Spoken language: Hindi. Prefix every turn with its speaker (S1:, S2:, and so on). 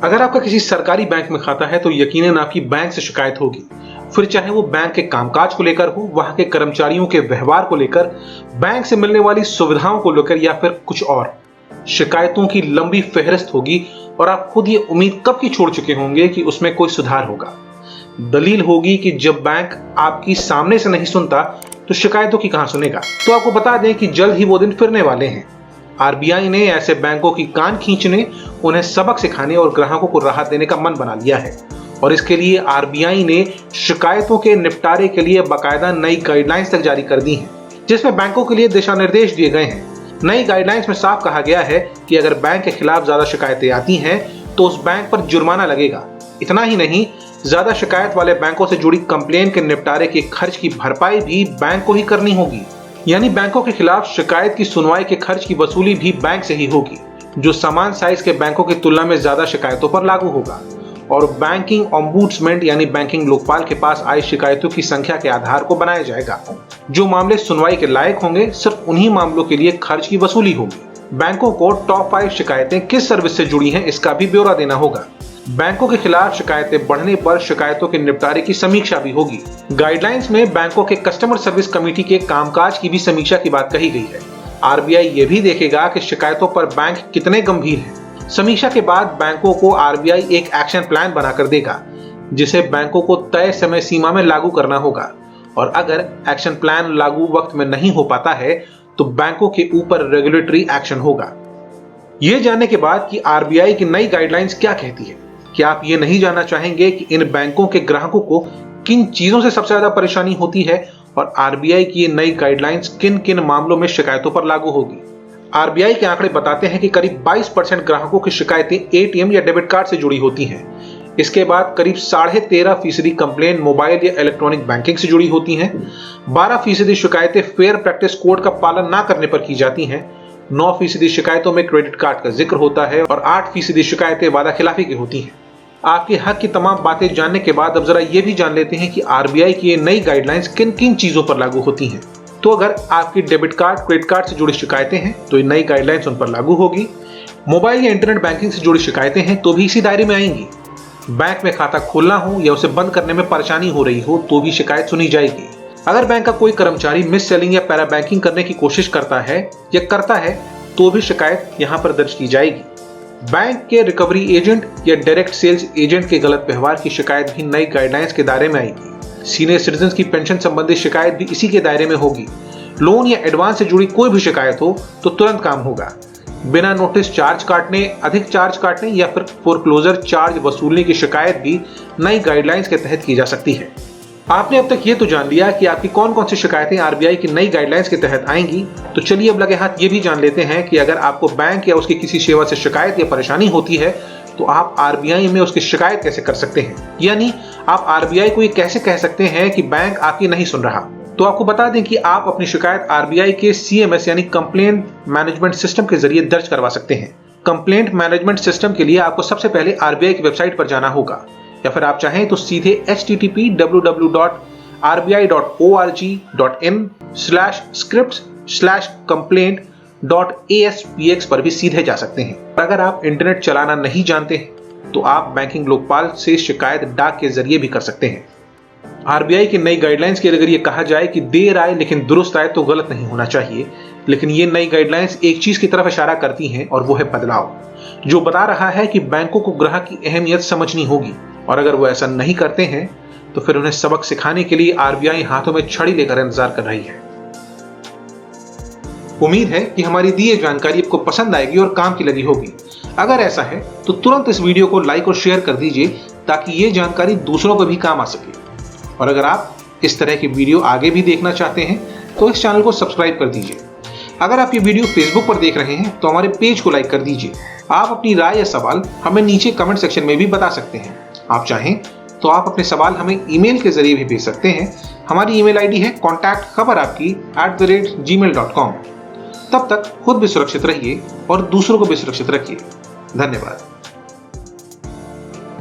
S1: अगर आपका किसी सरकारी बैंक में खाता है तो यकीनन आपकी बैंक से शिकायत होगी, फिर चाहे वो बैंक के कामकाज को लेकर हो, वहां के कर्मचारियों के व्यवहार को लेकर, बैंक से मिलने वाली सुविधाओं को लेकर या फिर कुछ और। शिकायतों की लंबी फहरिस्त होगी और आप खुद ये उम्मीद कब की छोड़ चुके होंगे कि उसमें कोई सुधार होगा। दलील होगी कि जब बैंक आपकी सामने से नहीं सुनता तो शिकायतों की कहां सुनेगा। तो आपको बता दें कि जल्द ही वो दिन फिरने वाले हैं। आरबीआई ने ऐसे बैंकों की कान खींचने, उन्हें सबक सिखाने और ग्राहकों को राहत देने का मन बना लिया है। और इसके लिए आरबीआई ने शिकायतों के निपटारे के लिए बाकायदा नई गाइडलाइंस तक जारी कर दी हैं, जिसमें बैंकों के लिए दिशा निर्देश दिए गए हैं। नई गाइडलाइंस में साफ कहा गया है कि अगर बैंक के खिलाफ ज्यादा शिकायतें आती हैं तो उस बैंक पर जुर्माना लगेगा। इतना ही नहीं, ज्यादा शिकायत वाले बैंकों से जुड़ी कंप्लेन के निपटारे के खर्च की भरपाई भी बैंक को ही करनी होगी। यानी बैंकों के खिलाफ शिकायत की सुनवाई के खर्च की वसूली भी बैंक से ही होगी, जो समान साइज के बैंकों की तुलना में ज्यादा शिकायतों पर लागू होगा। और बैंकिंग ओम्बुड्समैन यानी बैंकिंग लोकपाल के पास आई शिकायतों की संख्या के आधार को बनाया जाएगा। जो मामले सुनवाई के लायक होंगे, सिर्फ उन्हीं मामलों के लिए खर्च की वसूली होगी। बैंकों को टॉप 5 शिकायतें किस सर्विस से जुड़ी हैं, इसका भी ब्यौरा देना होगा। बैंकों के खिलाफ शिकायतें बढ़ने पर शिकायतों के निपटारे की समीक्षा भी होगी। गाइडलाइंस में बैंकों के कस्टमर सर्विस कमेटी के कामकाज की भी समीक्षा की बात कही गई है। आरबीआई ये भी देखेगा कि शिकायतों पर बैंक कितने गंभीर हैं। समीक्षा के बाद बैंकों को आरबीआई एक एक्शन प्लान बनाकर देगा, जिसे बैंकों को तय समय सीमा में लागू करना होगा। और अगर एक्शन प्लान लागू वक्त में नहीं हो पाता है तो बैंकों के ऊपर रेगुलेटरी एक्शन होगा। यह जानने के बाद कि आरबीआई की नई गाइडलाइंस क्या कहती है, क्या आप ये नहीं जानना चाहेंगे कि इन बैंकों के ग्राहकों को किन चीजों से सबसे ज्यादा परेशानी होती है और आरबीआई की ये नई गाइडलाइंस किन किन मामलों में शिकायतों पर लागू होगी। आरबीआई के आंकड़े बताते हैं कि करीब 22% ग्राहकों की शिकायतें एटीएम या डेबिट कार्ड से जुड़ी होती हैं। इसके बाद करीब 13.5% कंप्लेन मोबाइल या इलेक्ट्रॉनिक बैंकिंग से जुड़ी होती हैं। 12% शिकायतें फेयर प्रैक्टिस कोड का पालन ना करने पर की जाती हैं। 9% शिकायतों में क्रेडिट कार्ड का जिक्र होता है और 8% शिकायतें वादा खिलाफी की होती हैं। आपके हक की तमाम बातें जानने के बाद अब जरा ये भी जान लेते हैं कि आरबीआई की ये नई गाइडलाइंस किन किन चीजों पर लागू होती हैं। तो अगर आपकी डेबिट कार्ड, क्रेडिट कार्ड से जुड़ी शिकायतें हैं तो ये नई गाइडलाइंस उन पर लागू होगी। मोबाइल या इंटरनेट बैंकिंग से जुड़ी शिकायतें हैं तो भी इसी दायरे में आएंगी। बैंक में खाता खोलना हो या उसे बंद करने में परेशानी हो रही हो तो भी शिकायत सुनी जाएगी। अगर बैंक का कोई कर्मचारी मिस सेलिंग या पैरा बैंकिंग करने की कोशिश करता है तो भी शिकायत यहां पर दर्ज की जाएगी। बैंक के रिकवरी एजेंट या डायरेक्ट सेल्स एजेंट के गलत व्यवहार की शिकायत भी नई गाइडलाइंस के दायरे में आएगी। सीनियर सिटीजन की पेंशन संबंधी शिकायत भी इसी के दायरे में होगी। लोन या एडवांस से जुड़ी कोई भी शिकायत हो तो तुरंत काम होगा। बिना नोटिस चार्ज काटने, अधिक चार्ज काटने या फिर फोरक्लोजर चार्ज वसूलने की शिकायत भी नई गाइडलाइंस के तहत की जा सकती है। आपने अब तक ये तो जान लिया कि आपकी कौन कौन सी शिकायतें आरबीआई की नई गाइडलाइंस के तहत आएंगी। तो चलिए अब लगे हाथ ये भी जान लेते हैं कि अगर आपको बैंक या उसकी किसी सेवा से शिकायत या परेशानी होती है तो आप आरबीआई में उसकी शिकायत कैसे कर सकते हैं। यानी आप आरबीआई को ये कैसे कह सकते हैं कि बैंक आपकी नहीं सुन रहा। तो आपको बता दें कि आप अपनी शिकायत आरबीआई के सीएमएस यानी कंप्लेंट मैनेजमेंट सिस्टम के जरिए दर्ज करवा सकते हैं। कंप्लेंट मैनेजमेंट सिस्टम के लिए आपको सबसे पहले आरबीआई की वेबसाइट पर जाना होगा, या फिर आप चाहें तो सीधे http://rbi.org.in/scripts/complaint.aspx पर भी सीधे जा सकते हैं। अगर आप इंटरनेट चलाना नहीं जानते हैं तो आप बैंकिंग लोकपाल से शिकायत डाक के जरिए भी कर सकते हैं। आरबीआई की नई गाइडलाइंस के अगर ये कहा जाए कि देर आए लेकिन दुरुस्त आए तो गलत नहीं होना चाहिए। लेकिन ये नई गाइडलाइंस एक चीज की तरफ इशारा करती हैं और वो है बदलाव, जो बता रहा है कि बैंकों को ग्राहक की अहमियत समझनी होगी और अगर वो ऐसा नहीं करते हैं तो फिर उन्हें सबक सिखाने के लिए आरबीआई हाथों में छड़ी लेकर इंतजार कर रही है। उम्मीद है कि हमारी दी ये जानकारी आपको पसंद आएगी और काम की लगी होगी। अगर ऐसा है तो तुरंत इस वीडियो को लाइक और शेयर कर दीजिए ताकि ये जानकारी दूसरों को भी काम आ सके। और अगर आप इस तरह की वीडियो आगे भी देखना चाहते हैं तो इस चैनल को सब्सक्राइब कर दीजिए। अगर आप ये वीडियो फेसबुक पर देख रहे हैं तो हमारे पेज को लाइक कर दीजिए। आप अपनी राय या सवाल हमें नीचे कमेंट सेक्शन में भी बता सकते हैं। आप चाहें तो आप अपने सवाल हमें ईमेल के जरिए भी भेज सकते हैं। हमारी ईमेल आईडी है contactkhabarapki@gmail.com। तब तक खुद भी सुरक्षित रहिए और दूसरों को भी सुरक्षित रखिए। धन्यवाद।